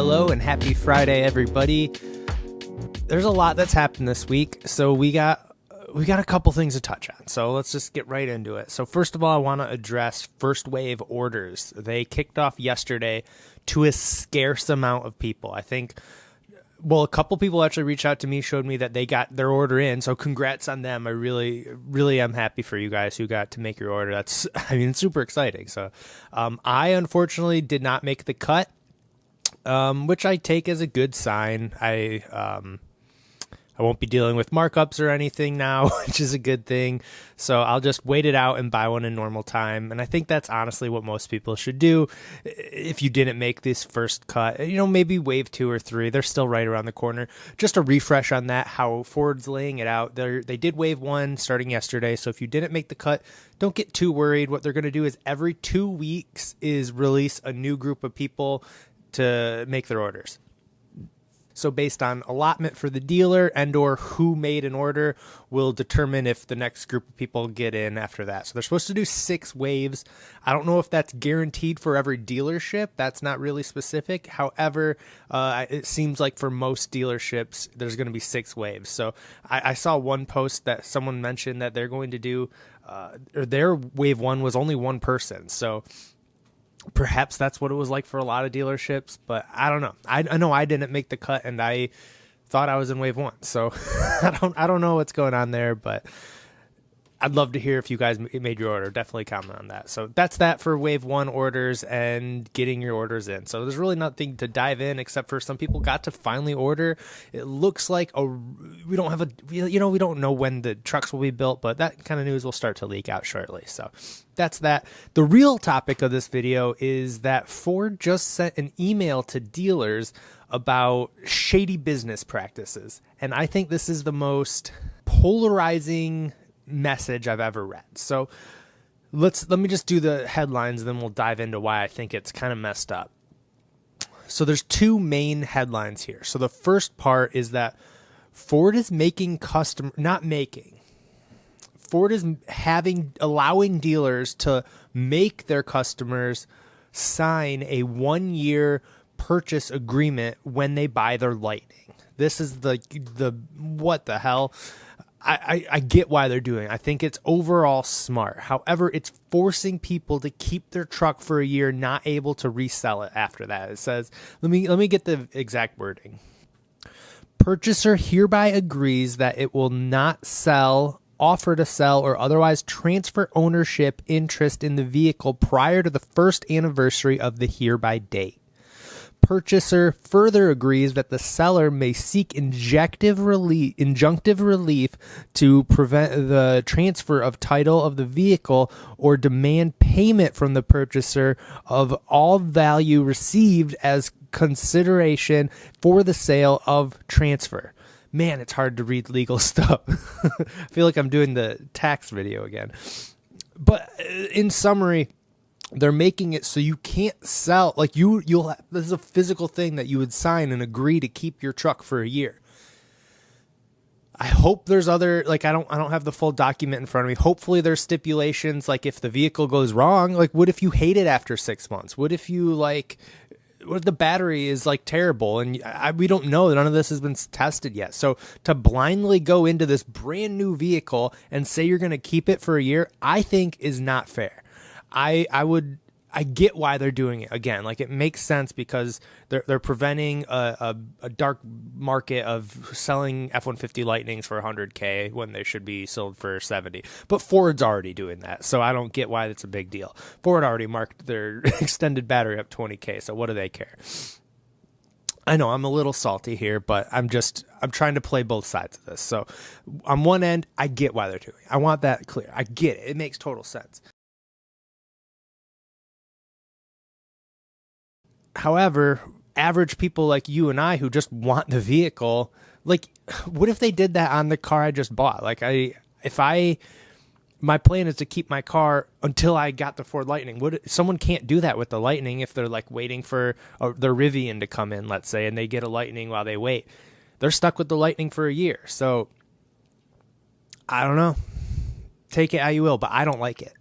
Hello and happy Friday, everybody. There's a lot that's happened this week, so we got a couple things to touch on. So let's just get right into it. So first of all, I want to address first wave orders. They kicked off yesterday to a scarce amount of people. I think, well, a couple people actually reached out to me, showed me that they got their order in. So congrats on them. I really am happy for you guys who got to make your order. That's, super exciting. So I unfortunately did not make the cut, which I take as a good sign. I won't be dealing with markups or anything now, which is a good thing. So I'll just wait it out and buy one in normal time. And I think that's honestly what most people should do. If you didn't make this first cut, maybe wave 2 or 3, they're still right around the corner. Just a refresh on that, how Ford's laying it out. They did wave 1 starting yesterday. So if you didn't make the cut, don't get too worried. What they're going to do is every 2 weeks is release a new group of people to make their orders. So based on allotment for the dealer and or who made an order will determine if the next group of people get in after that. So they're supposed to do 6 waves. I don't know if that's guaranteed for every dealership. That's not really specific. However, it seems like for most dealerships, there's going to be 6 waves. So I saw one post that someone mentioned that they're going to do, or their wave 1 was only 1 person. So perhaps that's what it was like for a lot of dealerships, but I don't know. I know I didn't make the cut, and I thought I was in wave 1, so I don't know what's going on there, but I'd love to hear if you guys made your order. Definitely comment on that. So that's that for wave 1 orders and getting your orders in. So there's really nothing to dive in except for some people got to finally order. It looks like we don't know when the trucks will be built, but that kind of news will start to leak out shortly. So that's that. The real topic of this video is that Ford just sent an email to dealers about shady business practices. And I think this is the most polarizing message I've ever read. So let me just do the headlines, and then we'll dive into why I think it's kind of messed up. So there's 2 main headlines here. So the first part is that Ford is Ford is allowing dealers to make their customers sign a 1-year purchase agreement when they buy their Lightning. This is the what the hell? I get why they're doing it. I think it's overall smart. However, it's forcing people to keep their truck for a year, not able to resell it after that. It says, let me get the exact wording. Purchaser hereby agrees that it will not sell, offer to sell, or otherwise transfer ownership interest in the vehicle prior to the first anniversary of the hereby date. Purchaser further agrees that the seller may seek injunctive relief to prevent the transfer of title of the vehicle or demand payment from the purchaser of all value received as consideration for the sale of transfer. Man, it's hard to read legal stuff. I feel like I'm doing the tax video again. But in summary, they're making it so you can't sell, like this is a physical thing that you would sign and agree to keep your truck for a year. I hope there's other, I don't have the full document in front of me. Hopefully there's stipulations, like if the vehicle goes wrong, like what if you hate it after 6 months? What if what if the battery is terrible? And we don't know. None of this has been tested yet. So to blindly go into this brand new vehicle and say you're going to keep it for a year, I think is not fair. I get why they're doing it. Again, it makes sense because they're preventing a dark market of selling F-150 Lightnings for $100K when they should be sold for $70. But Ford's already doing that, so I don't get why that's a big deal. Ford already marked their extended battery up $20K, so what do they care? I know I'm a little salty here, but I'm trying to play both sides of this. So on one end, I get why they're doing it. I want that clear. I get it. It makes total sense. However, average people like you and I who just want the vehicle, what if they did that on the car I just bought? My plan is to keep my car until I got the Ford Lightning. Someone can't do that with the Lightning if they're waiting for their Rivian to come in, let's say, and they get a Lightning while they wait. They're stuck with the Lightning for a year. So I don't know. Take it how you will, but I don't like it.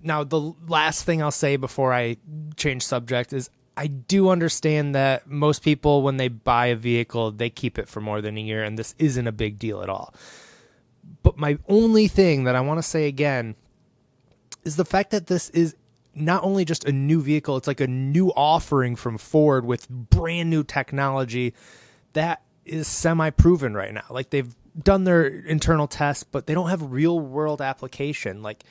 Now, the last thing I'll say before I change subject is I do understand that most people, when they buy a vehicle, they keep it for more than a year, and this isn't a big deal at all. But my only thing that I want to say again is the fact that this is not only just a new vehicle, it's like a new offering from Ford with brand new technology that is semi-proven right now. Like, they've done their internal tests, but they don't have real world application. Like,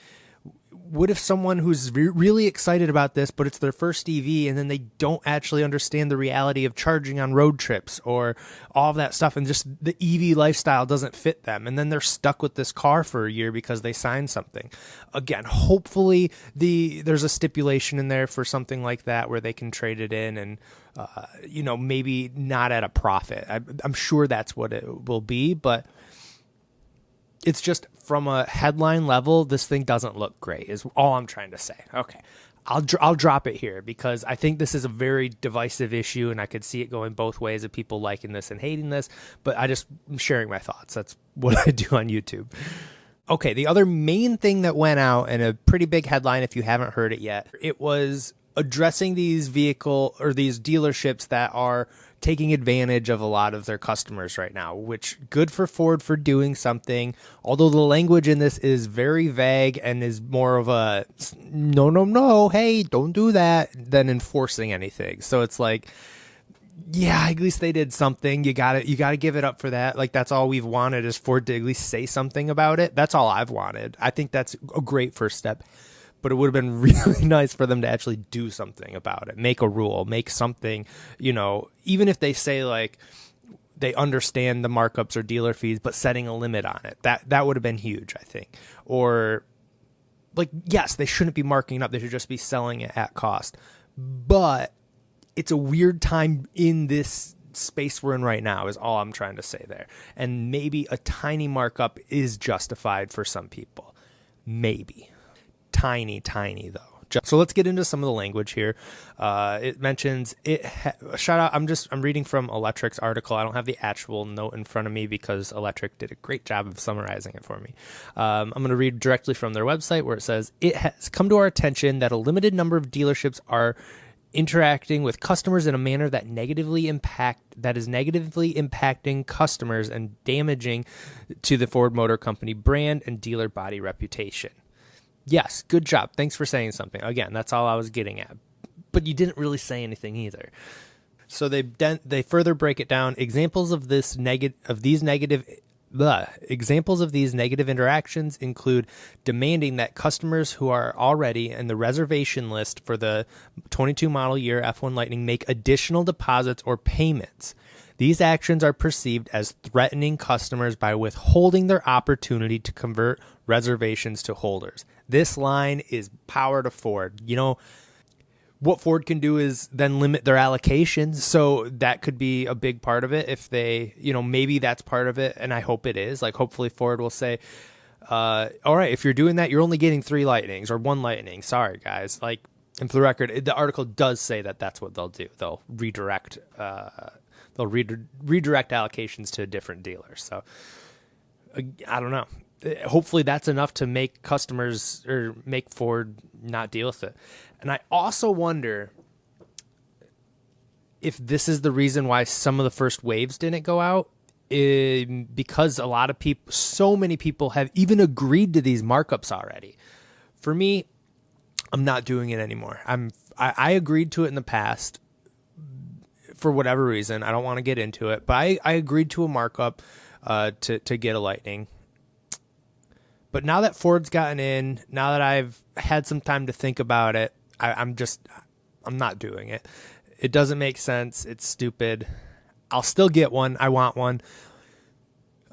what if someone who's really excited about this, but it's their first EV, and then they don't actually understand the reality of charging on road trips or all of that stuff, and just the EV lifestyle doesn't fit them, and then they're stuck with this car for a year because they signed something. Again, hopefully there's a stipulation in there for something like that where they can trade it in and maybe not at a profit. I'm sure that's what it will be, but it's just from a headline level, this thing doesn't look great is all I'm trying to say. Okay, I'll drop it here because I think this is a very divisive issue, and I could see it going both ways of people liking this and hating this, but I'm sharing my thoughts. That's what I do on YouTube. Okay, the other main thing that went out, and a pretty big headline if you haven't heard it yet, it was addressing these dealerships that are taking advantage of a lot of their customers right now, which good for Ford for doing something. Although the language in this is very vague and is more of a no, hey, don't do that than enforcing anything. So it's like, yeah, at least they did something. You got to give it up for that. Like, that's all we've wanted is Ford to at least say something about it. That's all I've wanted. I think that's a great first step. But it would have been really nice for them to actually do something about it, make a rule, make something, even if they say like they understand the markups or dealer fees, but setting a limit on it. That would have been huge, I think. Or like, yes, they shouldn't be marking up. They should just be selling it at cost. But it's a weird time in this space we're in right now is all I'm trying to say there. And maybe a tiny markup is justified for some people. Maybe. Tiny though. So let's get into some of the language here. It mentions shout out. I'm reading from Electric's article. I don't have the actual note in front of me because Electric did a great job of summarizing it for me. I'm going to read directly from their website where it says, it has come to our attention that a limited number of dealerships are interacting with customers in a manner that is negatively impacting customers and damaging to the Ford Motor Company brand and dealer body reputation. Yes, good job. Thanks for saying something. Again, that's all I was getting at. But you didn't really say anything either. So they further break it down. Examples of these negative interactions include demanding that customers who are already in the reservation list for the 22 model year F1 Lightning make additional deposits or payments. These actions are perceived as threatening customers by withholding their opportunity to convert reservations to holders. This line is power to Ford. What Ford can do is then limit their allocations. So that could be a big part of it if they, maybe that's part of it. And I hope it is. Like, hopefully Ford will say, all right, if you're doing that, you're only getting 3 Lightnings or 1 Lightning. Sorry, guys. Like, and for the record, the article does say that that's what they'll do. They'll redirect allocations to different dealers. So I don't know. Hopefully that's enough to make customers or make Ford not deal with it. And I also wonder if this is the reason why some of the first waves didn't go out, because a lot of people, so many people have even agreed to these markups already. For me, I'm not doing it anymore. I agreed to it in the past for whatever reason. I don't want to get into it, but I agreed to a markup to get a Lightning. But now that Ford's gotten in, now that I've had some time to think about it, I'm not doing it. It doesn't make sense. It's stupid. I'll still get one. I want one.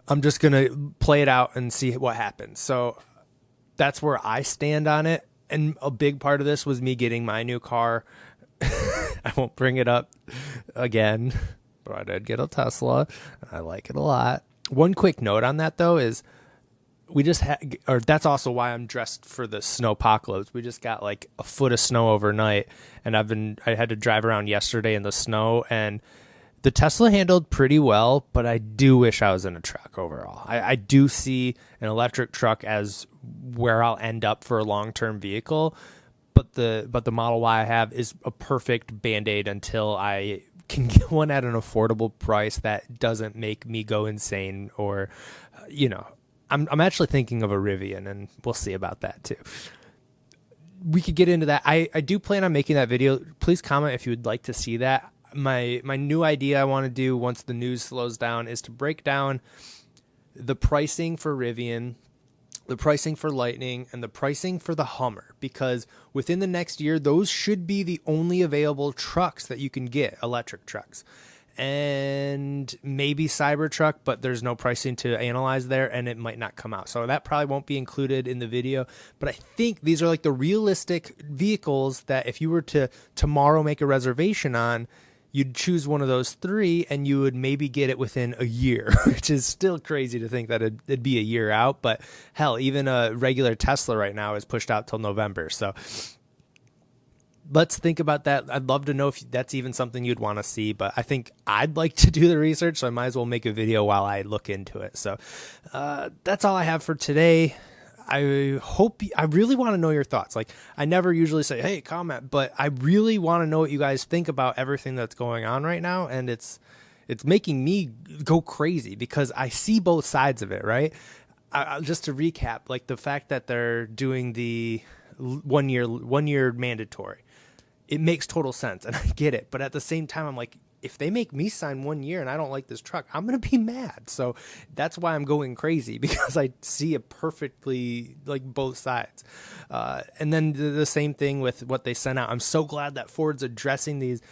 I'm just going to play it out and see what happens. So that's where I stand on it. And a big part of this was me getting my new car. I won't bring it up again, but I did get a Tesla. I like it a lot. One quick note on that, though, is that's also why I'm dressed for the snowpocalypse. We just got like a foot of snow overnight, and I had to drive around yesterday in the snow, and the Tesla handled pretty well, but I do wish I was in a truck overall. I do see an electric truck as where I'll end up for a long-term vehicle, but the Model Y I have is a perfect Band-Aid until I can get one at an affordable price that doesn't make me go insane, or I'm actually thinking of a Rivian, and we'll see about that too. We could get into that. I do plan on making that video. Please comment if you would like to see that. My new idea I want to do once the news slows down is to break down the pricing for Rivian, the pricing for Lightning, and the pricing for the Hummer, because within the next year, those should be the only available trucks that you can get, electric trucks. And maybe Cybertruck, but there's no pricing to analyze there, and it might not come out. So that probably won't be included in the video. But I think these are like the realistic vehicles that if you were to tomorrow make a reservation on, you'd choose one of those three and you would maybe get it within a year, which is still crazy to think that it'd be a year out. But hell, even a regular Tesla right now is pushed out till November. So let's think about that. I'd love to know if that's even something you'd want to see, but I think I'd like to do the research, so I might as well make a video while I look into it. So that's all I have for today. I really want to know your thoughts. Like, I never usually say, hey, comment, but I really want to know what you guys think about everything that's going on right now. And it's making me go crazy because I see both sides of it, right? Just to recap, like the fact that they're doing the one year mandatory, it makes total sense and I get it. But at the same time, I'm like, if they make me sign 1 year and I don't like this truck, I'm going to be mad. So that's why I'm going crazy, because I see it perfectly, like both sides. And then the same thing with what they sent out. I'm so glad that Ford's addressing these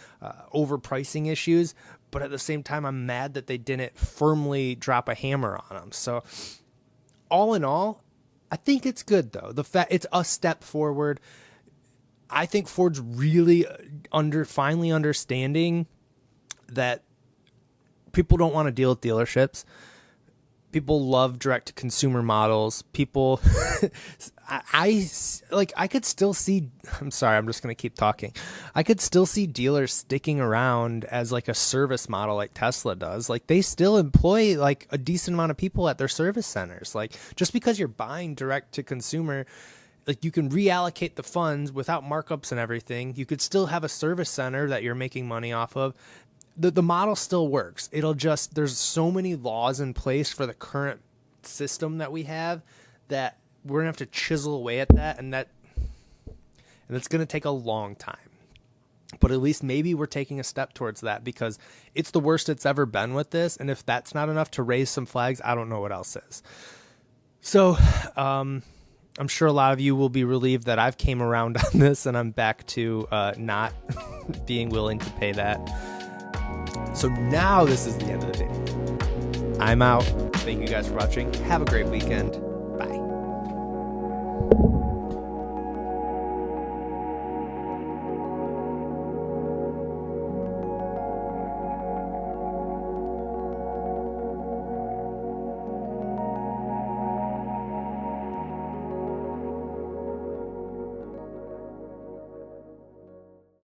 overpricing issues, but at the same time, I'm mad that they didn't firmly drop a hammer on them. So all in all, I think it's good though. The fact it's a step forward. I think Ford's really finally understanding that people don't want to deal with dealerships. People love direct to consumer models. People, I could still see, I'm sorry, I'm just going to keep talking. I could still see dealers sticking around as like a service model like Tesla does. Like they still employ like a decent amount of people at their service centers. Like just because you're buying direct to consumer, like you can reallocate the funds without markups and everything. You could still have a service center that you're making money off of. The model still works. It'll just, there's so many laws in place for the current system that we have that we're gonna have to chisel away at that, and it's gonna take a long time. But at least maybe we're taking a step towards that, because it's the worst it's ever been with this, and if that's not enough to raise some flags, I don't know what else is. So I'm sure a lot of you will be relieved that I've came around on this and I'm back to not being willing to pay that. So now this is the end of the video. I'm out. Thank you guys for watching. Have a great weekend.